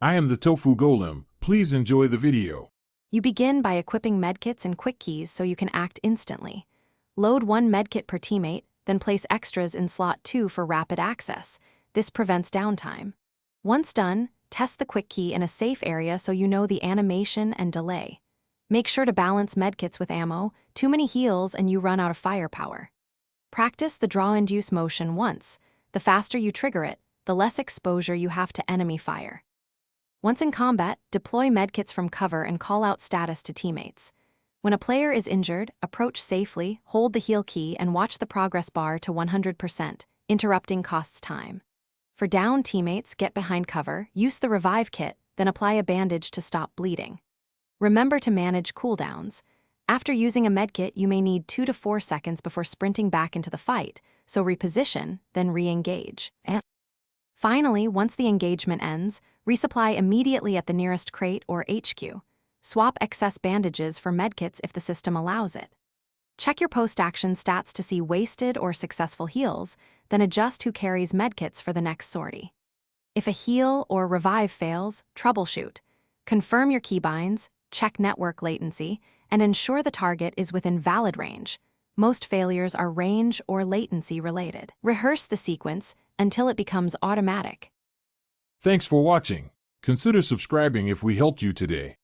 I am the Tofu Golem. Please enjoy the video. You begin by equipping medkits and quick keys so you can act instantly. Load 1 medkit per teammate, then place extras in slot 2 for rapid access. This prevents downtime. Once done, test the quick key in a safe area so you know the animation and delay. Make sure to balance medkits with ammo. Too many heals and you run out of firepower. Practice the draw-induce motion once. The faster you trigger it, the less exposure you have to enemy fire. Once in combat, deploy medkits from cover and call out status to teammates. When a player is injured, approach safely, hold the heal key, and watch the progress bar to 100%. Interrupting costs time. For downed teammates, get behind cover, use the revive kit, then apply a bandage to stop bleeding. Remember to manage cooldowns. After using a medkit, you may need 2 to 4 seconds before sprinting back into the fight, so reposition, then re-engage. Finally, once the engagement ends, resupply immediately at the nearest crate or HQ. Swap excess bandages for medkits if the system allows it. Check your post-action stats to see wasted or successful heals, then adjust who carries medkits for the next sortie. If a heal or revive fails, troubleshoot. Confirm your keybinds, check network latency, and ensure the target is within valid range. Most failures are range or latency related. Rehearse the sequence until it becomes automatic. Thanks for watching. Consider subscribing if we helped you today.